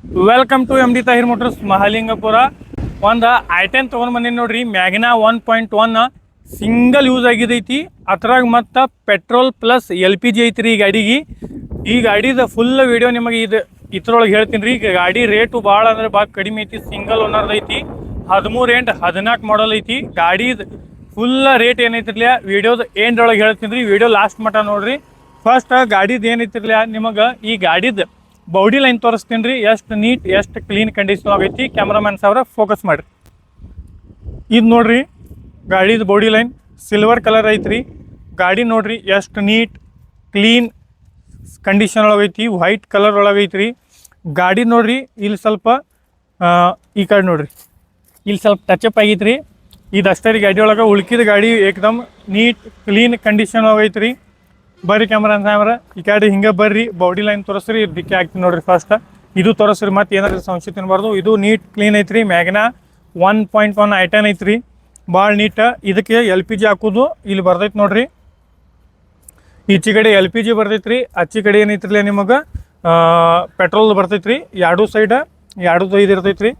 Welcome to M D Tahir motors Mahalingapur. ಒಂದು i10 ತೊಗೊಂಡು ಬಂದೀನಿ ನೋಡ್ರಿ. ಮ್ಯಾಗ್ನಾ 1.1 ಸಿಂಗಲ್ ಯೂಸ್ ಆಗಿದೈತಿ. ಅದ್ರಾಗ ಮತ್ತು ಪೆಟ್ರೋಲ್ ಪ್ಲಸ್ LPG ಐತ್ರಿ ಈ ಗಾಡಿಗೆ. ಈ ಗಾಡಿದ ಫುಲ್ ವಿಡಿಯೋ ನಿಮಗೆ ಇದ್ರೊಳಗೆ ಹೇಳ್ತೀನಿ ರೀ. ಈಗ ಗಾಡಿ ರೇಟು ಭಾಳ ಅಂದ್ರೆ ಭಾಳ ಕಡಿಮೆ ಐತಿ. ಸಿಂಗಲ್ ಓನರ್ದು ಐತಿ. 13 ಎಂಡ್ 14 ಮಾಡಲ್ ಐತಿ. ಗಾಡಿದು ಫುಲ್ ರೇಟ್ ಏನೈತಿರ್ಲಿಯ ವಿಡಿಯೋದ ಎಂಡ್ರೊಳಗೆ ಹೇಳ್ತೀನಿ ರೀ. ವಿಡಿಯೋ ಲಾಸ್ಟ್ ಮಟ್ಟ ನೋಡ್ರಿ. ಫಸ್ಟ್ ಗಾಡಿದು ಏನೈತಿರ್ಲಿಯ ನಿಮಗೆ ಈ ಗಾಡಿದು ಬಾಡಿ ಲೈನ್ ತೋರಿಸ್ತೀನಿ ರೀ. ಎಷ್ಟು ನೀಟ್ ಎಷ್ಟು ಕ್ಲೀನ್ ಕಂಡೀಷನ್ ಆಗೈತಿ. ಕ್ಯಾಮ್ರಾಮ್ಯಾನ್ ಸಾವಿರ ಫೋಕಸ್ ಮಾಡಿರಿ. ಇದು ನೋಡ್ರಿ ಗಾಡಿದು ಬಾಡಿ ಲೈನ್ ಸಿಲ್ವರ್ ಕಲರ್ ಐತ್ರಿ. ಗಾಡಿ ನೋಡ್ರಿ ಎಷ್ಟು ನೀಟ್ ಕ್ಲೀನ್ ಕಂಡೀಷನ್ ಒಳಗೈತಿ. ವೈಟ್ ಕಲರ್ ಒಳಗೈತ್ರಿ ಗಾಡಿ ನೋಡ್ರಿ. ಇಲ್ಲಿ ಸ್ವಲ್ಪ ಈ ಕಡೆ ನೋಡ್ರಿ, ಇಲ್ಲಿ ಸ್ವಲ್ಪ ಟಚಪ್ ಆಗೈತ್ರಿ. ಇದು ಅಷ್ಟೇ ರೀ ಗಾಡಿ ಒಳಗೆ. ಉಳ್ಕಿದ ಗಾಡಿ ಏಕದಮ್ ನೀಟ್ ಕ್ಲೀನ್ ಕಂಡೀಷನ್ ಒಳಗೈತ್ರಿ. ಬರ್ರಿ ಕ್ಯಾಮ್ರಾ ಸಾಮ್ರ ಈ ಕಡೆ ಹಿಂಗೆ ಬರ್ರಿ. ಬಾಡಿ ಲೈನ್ ತೋರಿಸ್ರಿ. ಡಿಕ್ಕಿ ಹಾಕ್ತೀನಿ ನೋಡ್ರಿ. ಫಸ್ಟ್ ಇದು ತೋರಿಸ್ರಿ. ಮತ್ತೆ ಏನಾದ್ರು ಸಂಶಯ ತಿನ್ಬಾರ್ದು. ಇದು ನೀಟ್ ಕ್ಲೀನ್ ಐತ್ರಿ. ಮ್ಯಾಗ್ನಾ 1.1 i10 ಐತ್ರಿ. ಭಾಳ ನೀಟ್. ಇದಕ್ಕೆ LPG ಹಾಕೋದು ಇಲ್ಲಿ ಬರ್ತೈತಿ ನೋಡ್ರಿ. ಈಚೆ ಕಡೆ LPG ಬರ್ತೈತ್ರಿ. ಆಚೆ ಕಡೆ ಏನೈತ್ರಿ ನಿಮಗೆ ಪೆಟ್ರೋಲ್ ಬರ್ತೈತ್ರಿ. ಎರಡು ಸೈಡ್ ಎರಡು ಇದು ಇರ್ತೈತ್ರಿ.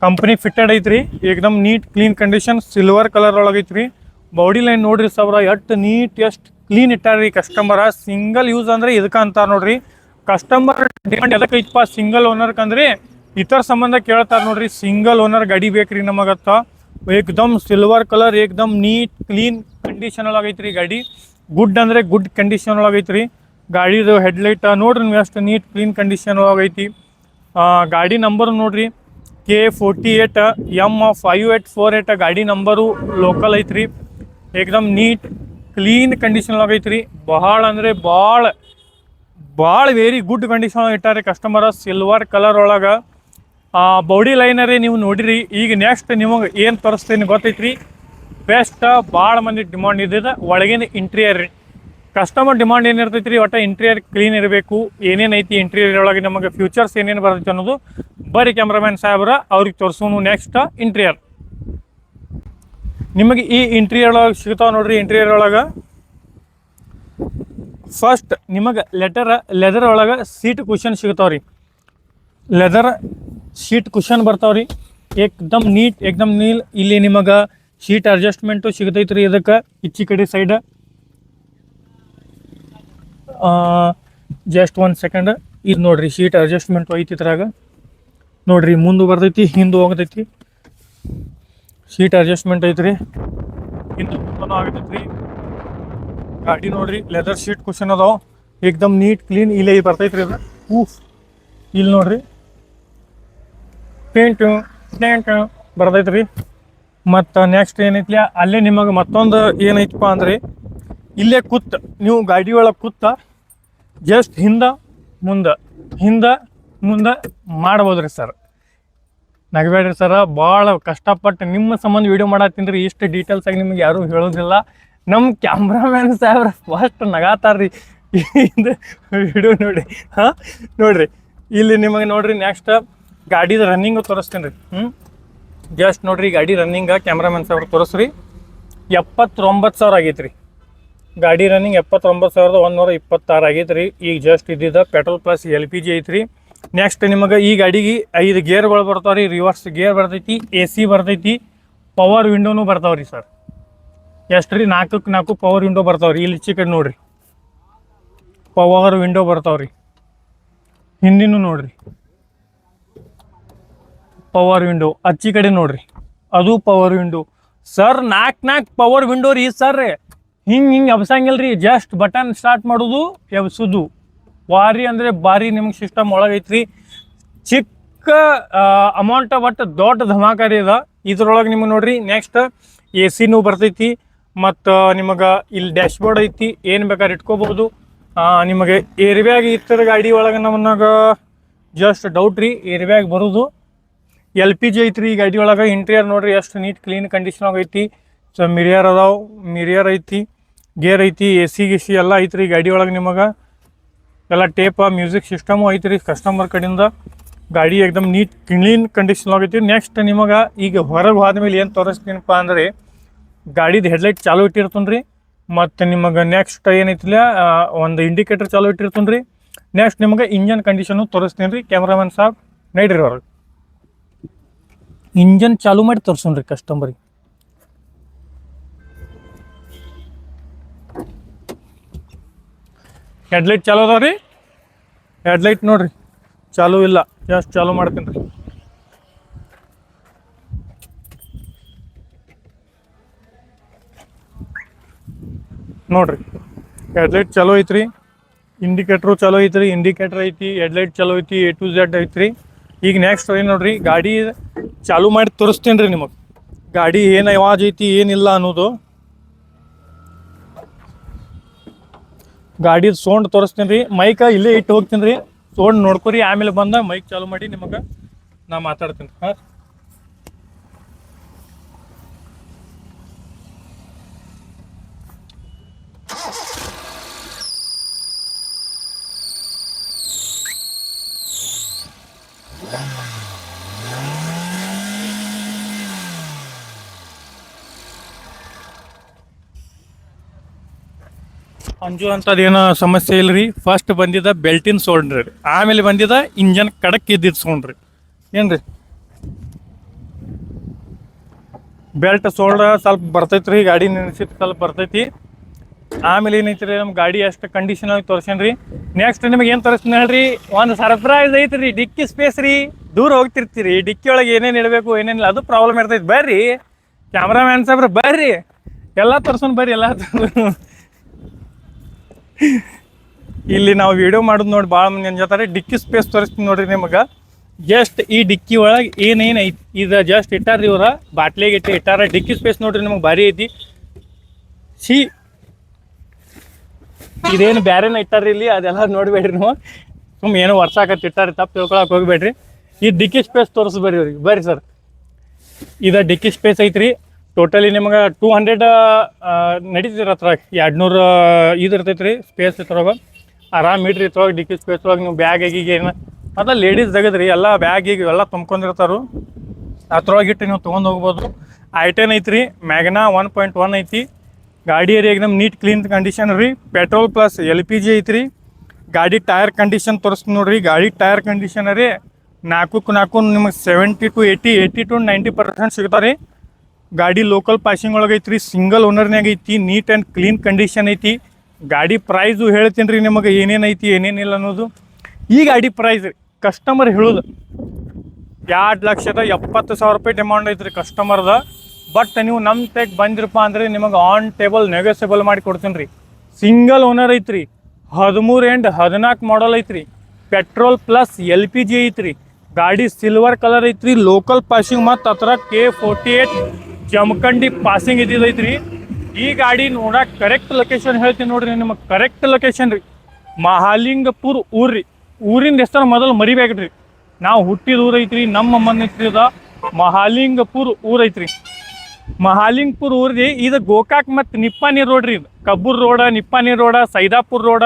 ಕಂಪ್ನಿ ಫಿಟ್ಟೆಡ್ ಐತ್ರಿ. ಏಕದಮ್ neat clean condition silver colour ಒಳಗೈತ್ರಿ. ಬಾಡಿ ಲೈನ್ ನೋಡ್ರಿ ಸಾವಿರ ಎಷ್ಟು ನೀಟ್ ಎಷ್ಟು ಕ್ಲೀನ್ ಇಟ್ಟಾರ್ರಿ ಕಸ್ಟಮರ. ಸಿಂಗಲ್ ಯೂಸ್ ಅಂದ್ರೆ ಇದಕ್ಕೆ ಅಂತಾರೆ ನೋಡ್ರಿ. ಕಸ್ಟಮರ್ ಡಿಮಾಂಡ್ ಎದಕ್ಕೆ ಐತಪ್ಪ ಸಿಂಗಲ್ ಓನರ್ಕಂದ್ರೆ ಇತರ ಸಂಬಂಧ ಕೇಳ್ತಾರೆ ನೋಡ್ರಿ. ಸಿಂಗಲ್ ಓನರ್ ಗಾಡಿ ಬೇಕ್ರಿ ನಮಗತ್ತ. ಏಕದಮ್ ಸಿಲ್ವರ್ ಕಲರ್ ಏಕದಮ್ ನೀಟ್ ಕ್ಲೀನ್ ಕಂಡೀಷನ್ ಒಳಗೈತ್ರಿ ಗಾಡಿ. ಗುಡ್ ಅಂದರೆ ಗುಡ್ ಕಂಡೀಷನ್ ಒಳಗೈತ್ರಿ. ಗಾಡಿದು ಹೆಡ್ಲೈಟ್ ನೋಡ್ರಿ ನೀವು ಎಷ್ಟು ನೀಟ್ ಕ್ಲೀನ್ ಕಂಡೀಷನ್ ಒಳಗೈತಿ. ಗಾಡಿ ನಂಬರ್ ನೋಡ್ರಿ K48 M5848 ಗಾಡಿ ನಂಬರು ಲೋಕಲ್ ಐತ್ರಿ. ಏಕದಮ್ ನೀಟ್ ಕ್ಲೀನ್ ಕಂಡೀಷನ್ ಒಳಗೈತ್ರಿ. ಭಾಳ ಅಂದರೆ ಭಾಳ ವೆರಿ ಗುಡ್ ಕಂಡೀಷನ್ ಇಟ್ಟಾರೆ ಕಸ್ಟಮರ. ಸಿಲ್ವರ್ ಕಲರ್ ಒಳಗೆ ಬಾಡಿ ಲೈನರೇ ನೀವು ನೋಡಿರಿ. ಈಗ ನೆಕ್ಸ್ಟ್ ನಿಮಗೆ ಏನು ತೋರಿಸ್ತೀನಿ ಗೊತ್ತೈತ್ರಿ. ಬೆಸ್ಟ್ ಭಾಳ ಮಂದಿ ಡಿಮಾಂಡ್ ಇದ್ದಿದ್ದು ಒಳಗಿನ ಇಂಟೀರಿಯರ್ ರೀ. ಕಸ್ಟಮರ್ ಡಿಮಾಂಡ್ ಏನಿರ್ತೈತಿ ರೀ, ಒಟ್ಟು ಇಂಟೀರಿಯರ್ ಕ್ಲೀನ್ ಇರಬೇಕು. ಏನೇನು ಐತಿ ಇಂಟೀರಿಯರ್ ಒಳಗೆ ನಮಗೆ ಫ್ಯೂಚರ್ಸ್ ಏನೇನು ಬರ್ತೈತಿ ಅನ್ನೋದು ಬರೀ ಕ್ಯಾಮ್ರಾಮ್ಯಾನ್ ಸಾಹೇಬ್ರ ಅವ್ರಿಗೆ ತೋರಿಸೋನು. ನೆಕ್ಸ್ಟ್ ಇಂಟೀರಿಯರ್ ನಿಮಗೆ ಈ ಇಂಟೀರಿಯರ್ ಒಳಗೆ ಸಿಗ್ತಾವೆ ನೋಡ್ರಿ. ಇಂಟೀರಿಯರ್ ಒಳಗೆ ಫಸ್ಟ್ ನಿಮಗೆ ಲೆದರ್ ಒಳಗೆ ಸೀಟ್ ಕುಷನ್ ಸಿಗ್ತಾವ್ರಿ. ಲೆದರ್ ಶೀಟ್ ಕುಷನ್ ಬರ್ತಾವ್ರಿ. ಏಕ್ದಮ್ ನೀಟ್ ಏಕ್ದಮ್ ನೀಲ್. ಇಲ್ಲಿ ನಿಮಗೆ ಶೀಟ್ ಅಡ್ಜಸ್ಟ್ಮೆಂಟು ಸಿಗ್ತೈತ್ರಿ. ಇದಕ್ಕೆ ಈಚೆ ಕಡೆ ಸೈಡ್ ಜಸ್ಟ್ 1 ಸೆಕೆಂಡ್. ಇದು ನೋಡ್ರಿ ಶೀಟ್ ಅಡ್ಜಸ್ಟ್ಮೆಂಟು ಐತಿ ಇದ್ರಾಗ ನೋಡ್ರಿ. ಮುಂದೆ ಬರ್ತೈತಿ ಹಿಂದೆ ಹೋಗ್ತೈತಿ. ಶೀಟ್ ಅಡ್ಜಸ್ಟ್ಮೆಂಟ್ ಐತ್ರಿ. ಹಿಂದೆ ಮುಂದೂ ಆಗತೈತ್ರಿ. ಗಾಡಿ ನೋಡ್ರಿ ಲೆದರ್ ಶೀಟ್ ಕುಷನ್ ಅದಾವ. ಏಕ್ದಮ್ ನೀಟ್ ಕ್ಲೀನ್ ಇಲ್ಲೇ ಬರ್ತೈತ್ರಿ. ಅದು ಇಲ್ಲಿ ನೋಡ್ರಿ ಪೇಂಟು ಬರ್ತೈತ್ರಿ. ಮತ್ತು ನೆಕ್ಸ್ಟ್ ಏನೈತಿ ಅಲ್ಲೇ ನಿಮಗೆ ಮತ್ತೊಂದು ಏನೈತಪ್ಪ ಅಂದರೆ ಇಲ್ಲೇ ನೀವು ಗಾಡಿ ಒಳಗೆ ಜಸ್ಟ್ ಹಿಂದೆ ಮುಂದೆ ಮಾಡ್ಬೋದ್ರಿ ಸರ್. ನಗಬೇಡ್ರಿ ಸರ. ಭಾಳ ಕಷ್ಟಪಟ್ಟು ನಿಮ್ಮ ಸಂಬಂಧ ವೀಡಿಯೋ ಮಾಡತ್ತೀನಿ ರೀ. ಇಷ್ಟು ಡೀಟೇಲ್ಸ್ ಆಗಿ ನಿಮ್ಗೆ ಯಾರೂ ಹೇಳೋದಿಲ್ಲ. ನಮ್ಮ ಕ್ಯಾಮ್ರಾಮ್ಯಾನ್ ಸಾಹೇಬ್ರ ಫಸ್ಟ್ ನಗಾತಾರ್ರಿ ಇದು ವಿಡಿಯೋ ನೋಡಿ. ನೋಡಿರಿ ಇಲ್ಲಿ ನಿಮಗೆ ನೋಡಿರಿ. ನೆಕ್ಸ್ಟ್ ಗಾಡಿದು ರನ್ನಿಂಗು ತೋರಿಸ್ತೀನಿ ರೀ. ಜಸ್ಟ್ ನೋಡಿರಿ ಗಾಡಿ ರನ್ನಿಂಗ ಕ್ಯಾಮ್ರಾಮ್ಯಾನ್ ಸಾಹೇಬ್ರ ತೋರಿಸ್ರಿ. 79,000 ಆಗೈತೆ ರೀ ಗಾಡಿ ರನ್ನಿಂಗ್. 79,126 ಆಗೈತೆ ರೀ. ಈಗ ಜಸ್ಟ್ ಇದ್ದಿದ್ದ ಪೆಟ್ರೋಲ್ ಪ್ಲಸ್ LPG ಐತ್ರಿ. ನೆಕ್ಸ್ಟ್ ನಿಮಗೆ ಈ ಗಾಡಿಗೆ 5 ಗೇರ್ಗಳು ಬರ್ತಾವೆ ರೀ. ರಿವರ್ಸ್ ಗೇರ್ ಬರ್ತೈತಿ. AC ಬರ್ತೈತಿ. ಪವರ್ ವಿಂಡೋನು ಬರ್ತಾವೆ ರೀ ಸರ್. ಎಷ್ಟು ರೀ 4 ಪವರ್ ವಿಂಡೋ ಬರ್ತಾವೆ ರೀ. ಇಲ್ಲಿ ಈಚೆ ಕಡೆ ನೋಡಿರಿ ಪವರ್ ವಿಂಡೋ ಬರ್ತಾವೆ ರೀ. ಹಿಂದಿನೂ ನೋಡಿರಿ ಪವರ್ ವಿಂಡೋ. ಅಚ್ಚಿ ಕಡೆ ನೋಡಿರಿ ಅದು power window sir. 4 power window ರೀ ಸರ್. ಹಿಂಗೆ ಎಬ್ಸಂಗಿಲ್ಲ ರೀ. ಜಸ್ಟ್ ಬಟನ್ ಸ್ಟಾರ್ಟ್ ಮಾಡೋದು ಎಬ್ಸೋದು. ಭಾರಿ ಅಂದರೆ ಭಾರಿ ನಿಮ್ಗೆ ಸಿಸ್ಟಮ್ ಒಳಗೈತ್ರಿ. ಚಿಕ್ಕ ಅಮೌಂಟ್ ಬಟ್ ದೊಡ್ಡ ಧಮಾಕಾರಿ ಅದ ಇದ್ರೊಳಗೆ ನಿಮಗೆ ನೋಡ್ರಿ. ನೆಕ್ಸ್ಟ್ AC ಬರ್ತೈತಿ. ಮತ್ತು ನಿಮಗೆ ಇಲ್ಲಿ ಡ್ಯಾಶ್ಬೋರ್ಡ್ ಐತಿ. ಏನು ಬೇಕಾದ್ರೆ ಇಟ್ಕೋಬೋದು. ನಿಮಗೆ ಏರ್ ಬ್ಯಾಗ್ ಇತ್ತರ ಗಾಡಿ ಒಳಗೆ ನಮ್ಮನಾಗ ಜಸ್ಟ್ ಡೌಟ್ ರೀ ಏರ್ ಬ್ಯಾಗ್ ಬರೋದು. LPG ಐತ್ರಿ ಈ ಗಾಡಿ ಒಳಗೆ. ಇಂಟೀರಿಯರ್ ನೋಡ್ರಿ ಎಷ್ಟು ನೀಟ್ ಕ್ಲೀನ್ ಕಂಡೀಷನ್ ಆಗೈತಿ. ಸೊ ಮಿರಿಯರ್ ಅದಾವೆ. ಮಿರಿಯರ್ ಐತಿ. ಗೇರ್ ಐತಿ. AC ಗಿಸಿ ಎಲ್ಲ ಐತ್ರಿ ಗಾಡಿ ಒಳಗೆ. ನಿಮಗೆ ಎಲ್ಲ ಟೇಪ ಮ್ಯೂಸಿಕ್ ಸಿಸ್ಟಮು ಐತ್ರಿ ಕಸ್ಟಮರ್ ಕಡೆಯಿಂದ. ಗಾಡಿ ಏಕದಮ್ ನೀಟ್ ಕ್ಲೀನ್ ಕಂಡೀಷನ್ ಆಗೈತಿ. ನೆಕ್ಸ್ಟ್ ನಿಮಗೆ ಈಗ ಹೊರಗೆ ಹೋದ್ಮೇಲೆ ಏನು ತೋರಿಸ್ತೀನಪ್ಪ ಅಂದರೆ ಗಾಡಿದು ಹೆಡ್ಲೈಟ್ ಚಾಲು ಇಟ್ಟಿರ್ತನ್ರಿ. ಮತ್ತು ನಿಮಗೆ ನೆಕ್ಸ್ಟ್ ಏನೈತಿಲ್ಲ ಒಂದು ಇಂಡಿಕೇಟರ್ ಚಾಲು ಇಟ್ಟಿರ್ತನ್ರಿ. ನೆಕ್ಸ್ಟ್ ನಿಮ್ಗೆ ಇಂಜನ್ ಕಂಡೀಷನು ತೋರಿಸ್ತೀನಿ ರೀ. ಕ್ಯಾಮ್ರಾಮನ್ ಸಾಬ್ ನೈಡ್ರಿ ಹೊರಗೆ ಇಂಜನ್ ಚಾಲು ಮಾಡಿ ತೋರಿಸೋಣ್ರಿ ಕಸ್ಟಮರಿಗೆ. ಹೆಡ್ಲೈಟ್ ಚಾಲು ಅದಾವ ರೀ. ಹೆಡ್ಲೈಟ್ ನೋಡ್ರಿ ಚಾಲು ಇಲ್ಲ, ಜಸ್ಟ್ ಚಾಲು ಮಾಡ್ತೀನಿ ರೀ. ನೋಡ್ರಿ ಹೆಡ್ಲೈಟ್ ಚಲೋ ಐತ್ರಿ, ಇಂಡಿಕೇಟ್ರು ಚಲೋ ಐತ್ರಿ, ಇಂಡಿಕೇಟರ್ ಐತಿ, ಹೆಡ್ಲೈಟ್ ಚಲೋ ಐತಿ, A to Z ಐತ್ರಿ. ಈಗ ನೆಕ್ಸ್ಟ್ ಏನು ನೋಡ್ರಿ, ಗಾಡಿ ಚಾಲು ಮಾಡಿ ತೋರಿಸ್ತೀನಿ ರೀ ನಿಮಗೆ, ಗಾಡಿ ಏನು ಆವಾಜ್ ಐತಿ ಏನಿಲ್ಲ ಅನ್ನೋದು. ಗಾಡಿ ಸೌಂಡ್ ತೋರಿಸ್ತೀನಿ ರೀ. ಮೈಕ ಇಲ್ಲೇ ಇಟ್ಟು ಹೋಗ್ತೀನಿ ರೀ, ಸೌಂಡ್ ನೋಡ್ಕೊರಿ. ಆಮೇಲೆ ಬಂದ ಮೈಕ್ ಚಾಲು ಮಾಡಿ ನಿಮಗೆ ನಾ ಮಾತಾಡ್ತೀನಿ. ಹಾಂ ಅಂಜು ಅಂಥದ್ದೇನು ಸಮಸ್ಯೆ ಇಲ್ಲ ರೀ. ಫಸ್ಟ್ ಬಂದಿದ್ದ ಬೆಲ್ಟಿನ ಸೌಂಡ್ ರೀ, ಆಮೇಲೆ ಬಂದಿದ್ದ ಇಂಜನ್ ಕಡಕ್ ಇದ್ದಿದ್ದು ಸೌಂಡ್ ರೀ. ಏನು ರೀ ಬೆಲ್ಟ್ ಸೌಂಡ್ ಸ್ವಲ್ಪ ಬರ್ತೈತೆ ರೀ, ಗಾಡಿ ನಿಲ್ಸಿಟ್ಟು ಸ್ವಲ್ಪ ಬರ್ತೈತಿ. ಆಮೇಲೆ ಏನೈತಿ ರೀ, ನಮ್ಮ ಗಾಡಿ ಅಷ್ಟು ಕಂಡೀಷನ್ ಆಗಿ ತೋರ್ಸೇನಿ ರೀ. ನೆಕ್ಸ್ಟ್ ನಿಮಗೆ ಏನು ತೋರಿಸ್ತೀನಿ ಹೇಳ್ರಿ, ಒಂದು ಸರ್ಪ್ರೈಸ್ ಐತಿ ರೀ. ಡಿಕ್ಕಿ ಸ್ಪೇಸ್ ರೀ, ದೂರ ಹೋಗ್ತಿರ್ತೀರಿ, ಡಿಕ್ಕಿ ಒಳಗೆ ಏನೇನು ಇಡಬೇಕು ಏನೇನಿಲ್ಲ ಅದು ಪ್ರಾಬ್ಲಮ್ ಇರ್ತೈತಿ. ಬರ್ರಿ ಕ್ಯಾಮ್ರಾಮ್ಯಾನ್ ಸಾಬ್ರ ಬರ್ರಿ, ಎಲ್ಲ ತೋರ್ಸೋಣ ಬರ್ರಿ, ಎಲ್ಲ ಇಲ್ಲಿ ನಾವು ವಿಡಿಯೋ ಮಾಡೋದು ನೋಡಿ ಭಾಳ ಮಂದಿ ಅಂಜಾತಾರೆ. ಡಿಕ್ಕಿ ಸ್ಪೇಸ್ ತೋರಿಸ್ತೀನಿ ನೋಡ್ರಿ ನಿಮಗೆ. ಜಸ್ಟ್ ಈ ಡಿಕ್ಕಿ ಒಳಗೆ ಏನೇನು ಐತಿ ಇದು ಜಸ್ಟ್ ಇಟ್ಟಾರ್ರಿ, ಇವ್ರ ಬಾಟ್ಲಿಗೆ ಇಟ್ಟಾರ. ಡಿಕ್ಕಿ ಸ್ಪೇಸ್ ನೋಡ್ರಿ ನಿಮಗೆ ಭಾರಿ ಐತಿ. ಇದೇನು ಬ್ಯಾರೇನ ಇಟ್ಟಾರ್ರಿ ಇಲ್ಲಿ, ಅದೆಲ್ಲ ನೋಡ್ಬೇಡ್ರಿ ನೀವು. ಸುಮ್ಮನೆ ಏನೋ ವರ್ಷಾಕತ್ತೆ ಇಟ್ಟಾರಿ, ತಪ್ಪು ತಿಳ್ಕೊಳಕ್ಕೆ ಹೋಗ್ಬೇಡ್ರಿ. ಈ ಡಿಕ್ಕಿ ಸ್ಪೇಸ್ ತೋರಿಸ್ಬೇಡ್ರಿ ಅವ್ರಿಗೆ. ಬರ್ರಿ ಸರ್, ಇದು ಡಿಕ್ಕಿ ಸ್ಪೇಸ್ ಐತ್ರಿ. ಟೋಟಲಿ ನಿಮ್ಗೆ 200 ನಡೀತಿರ ಹತ್ರ 200 ಇದು ಇರ್ತೈತೆ ರೀ ಸ್ಪೇಸ್. ಇದ್ರೊಳಗೆ ಆರಾಮ್ ಇಡ್ರಿ. ಇದ್ರೊಳಗೆ ಡಿಕ್ಕಿ ಸ್ಪೇಸ್ ಒಳಗೆ ನೀವು ಬ್ಯಾಗ್ ಆಗೀಗ ಏನು ಅದ ಲೇಡೀಸ್ ತೆಗದ್ರಿ, ಎಲ್ಲ ಬ್ಯಾಗ್ ಈಗ ಎಲ್ಲ ತುಂಬ್ಕೊಂಡಿರ್ತಾರು. ಅದ್ರೊಳಗೆ ಇಟ್ಟು ನೀವು ತೊಗೊಂಡು ಹೋಗ್ಬೋದು. I10 ಐತ್ರಿ, ಮ್ಯಾಗ್ನಾ 1.1 ಐತಿ. ಗಾಡಿ ಏಕ್ದಮ್ ನೀಟ್ ಕ್ಲೀನ್ ಕಂಡೀಷನ್ ರೀ. ಪೆಟ್ರೋಲ್ ಪ್ಲಸ್ LPG ಐತ್ರಿ. ಗಾಡಿ ಟೈರ್ ಕಂಡೀಷನ್ ತೋರಿಸ್ತೀನಿ ನೋಡ್ರಿ. ಗಾಡಿ ಟೈರ್ ಕಂಡೀಷನ್ ರೀ 4 ನಿಮಗೆ 70 to 80 to 90% ಸಿಗ್ತಾರೆ ರೀ. ಗಾಡಿ ಲೋಕಲ್ ಪಾಸಿಂಗ್ ಒಳಗೆ ಐತ್ರಿ, ಸಿಂಗಲ್ ಓನರ್ನಾಗ ಐತಿ, ನೀಟ್ ಆ್ಯಂಡ್ ಕ್ಲೀನ್ ಕಂಡೀಷನ್ ಐತಿ. ಗಾಡಿ ಪ್ರೈಸು ಹೇಳ್ತೀನಿ ರೀ ನಿಮಗೆ, ಏನೇನು ಐತಿ ಏನೇನಿಲ್ಲ ಅನ್ನೋದು. ಈ ಗಾಡಿ ಪ್ರೈಸ್ ರೀ ಕಸ್ಟಮರ್ ಹೇಳೋದು 2,70,000 ರೂಪಾಯಿ ಡಿಮಾಂಡ್ ಐತ್ರಿ ಕಸ್ಟಮರ್ದ. ಬಟ್ ನೀವು ನಮ್ಮ ತೆಗ್ ಬಂದಿರಪ್ಪ ಅಂದರೆ ನಿಮಗೆ ಆನ್ ಟೇಬಲ್ ನೆಗೋಸಿಯಬಲ್ ಮಾಡಿ ಕೊಡ್ತೀನಿ ರೀ. ಸಿಂಗಲ್ ಓನರ್ ಐತ್ರಿ, 13 and 14 ಮಾಡಲ್ ಐತ್ರಿ. ಪೆಟ್ರೋಲ್ ಪ್ಲಸ್ LPG ಐತ್ರಿ. ಗಾಡಿ ಸಿಲ್ವರ್ ಕಲರ್ ಐತ್ರಿ. ಲೋಕಲ್ ಪಾಸಿಂಗ್ ಮತ್ತು ಹತ್ರ K48 ಜಮಖಂಡಿ ಪಾಸಿಂಗ್ ಇದ್ದಿದ್ದೈತ್ರಿ. ಈ ಗಾಡಿ ನೋಡಕ್ಕೆ ಕರೆಕ್ಟ್ ಲೊಕೇಶನ್ ಹೇಳ್ತೀನಿ ನೋಡ್ರಿ ನಿಮಗೆ. ಕರೆಕ್ಟ್ ಲೊಕೇಶನ್ ರೀ ಮಹಾಲಿಂಗಪುರ ಊರು ರೀ. ಊರಿಂದ ಹೆಸರು ಮೊದಲು ಮರಿಬೇಕ್ರಿ. ನಾವು ಹುಟ್ಟಿದ ಊರು ಐತ್ರಿ, ನಮ್ಮ ಅಮ್ಮನ ಹೆಸರಿದ ಮಹಾಲಿಂಗಪುರ ಊರು ಐತ್ರಿ. ಮಹಾಲಿಂಗಪುರ ಊರಿಗೆ ಇದು ಗೋಕಾಕ್ ಮತ್ತು ನಿಪ್ಪಾಣಿ ರೋಡ್ ರೀ. ಇದು Kabbur road, Nippani road, Saidapur road,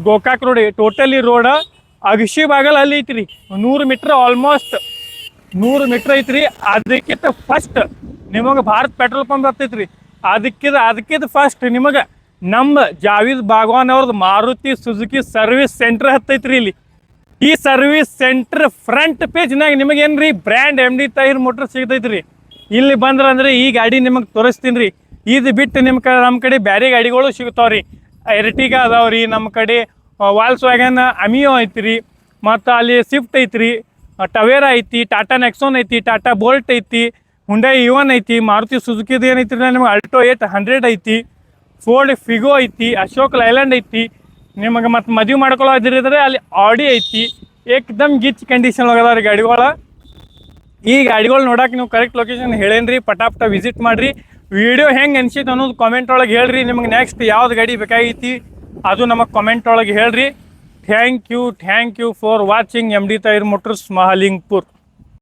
Gokak road totally road. ಅಗಶಿ ಬಾಗಲ್ ಅಲ್ಲಿ ಐತ್ರಿ. 100 ಮೀಟ್ರ್ ಆಲ್ಮೋಸ್ಟ್ 100 ಮೀಟ್ರ್ ಐತ್ರಿ. ಅದಕ್ಕಿಂತ ಫಸ್ಟ್ ನಿಮಗೆ ಭಾರತ್ ಪೆಟ್ರೋಲ್ ಪಂಪ್ ಬರ್ತೈತ್ರಿ. ಅದಕ್ಕಿಂತ ಫಸ್ಟ್ ನಿಮಗೆ ನಮ್ಮ ಜಾವೀದ್ ಬಾಗ್ವಾನ್ ಅವ್ರದ್ದು ಮಾರುತಿ ಸುಜುಕಿ ಸರ್ವಿಸ್ ಸೆಂಟರ್ ಹತ್ತೈತ್ರಿ. ಇಲ್ಲಿ ಈ ಸರ್ವಿಸ್ ಸೆಂಟರ್ ಫ್ರಂಟ್ ಪೇಜ್ನಾಗ ನಿಮಗೆ ಏನ್ರಿ ಬ್ರ್ಯಾಂಡ್ MD ತಾಹಿರ್ ಮೋಟರ್ ಸಿಗ್ತೈತ್ರಿ. ಇಲ್ಲಿ ಬಂದ್ರೆ ಅಂದರೆ ಈ ಗಾಡಿ ನಿಮಗೆ ತೋರಿಸ್ತೀನಿ ರೀ. ಇದು ಬಿಟ್ಟು ನಮ್ಮ ಕಡೆ ಬೇರೆ ಗಾಡಿಗಳು ಸಿಗ್ತಾವ್ರಿ. ಎರ್ಟಿಗಾ ಅದಾವ್ರಿ, ನಮ್ಮ ಕಡೆ ವಾಲ್ಸ್ ವ್ಯಾಗನ್ ಅಮಿಯೋ ಐತ್ರಿ, ಮತ್ತು ಅಲ್ಲಿ ಸ್ವಿಫ್ಟ್ ಐತ್ರಿ, ಟವೇರಾ ಐತಿ, ಟಾಟಾ ನೆಕ್ಸೋನ್ ಐತಿ, ಟಾಟಾ ಬೋಲ್ಟ್ ಐತಿ, ಹುಂಡೈ E1 ಐತಿ, ಮಾರುತಿ ಸುಜುಕಿದು ಏನೈತಿ ನಿಮಗೆ ಅಲ್ಟೋ 800 ಐತಿ, ಫೋರ್ಡ್ ಫಿಗೋ ಐತಿ, ಅಶೋಕ್ ಲೈಲ್ಯಾಂಡ್ ಐತಿ. ನಿಮಗೆ ಮತ್ತು ಮದುವೆ ಮಾಡ್ಕೊಳ್ಳೋದಿರಿದ್ರೆ ಅಲ್ಲಿ ಆಡಿ ಐತಿ. ಏಕ್ದಮ್ ಗಿಚ್ ಕಂಡೀಷನ್ ಒಳಗದ ರೀ ಗಾಡಿಗಳ. ಈ ಗಾಡಿಗಳು ನೋಡಕ್ಕೆ ನೀವು ಕರೆಕ್ಟ್ ಲೊಕೇಶನ್ ಹೇಳೇನ್ರಿ, ಪಟಾಪಟ ವಿಸಿಟ್ ಮಾಡಿರಿ. ವಿಡಿಯೋ ಹೆಂಗೆ ಅನ್ಸಿತ್ತು ಅನ್ನೋದು ಕಾಮೆಂಟ್ ಒಳಗೆ ಹೇಳ್ರಿ. ನಿಮಗೆ ನೆಕ್ಸ್ಟ್ ಯಾವ್ದು ಗಾಡಿ ಬೇಕಾಗೈತಿ ಅದು ನಮಗೆ ಕಾಮೆಂಟ್ ಒಳಗೆ ಹೇಳ್ರಿ. Thank you for watching MD Tahir motors Mahalingapur.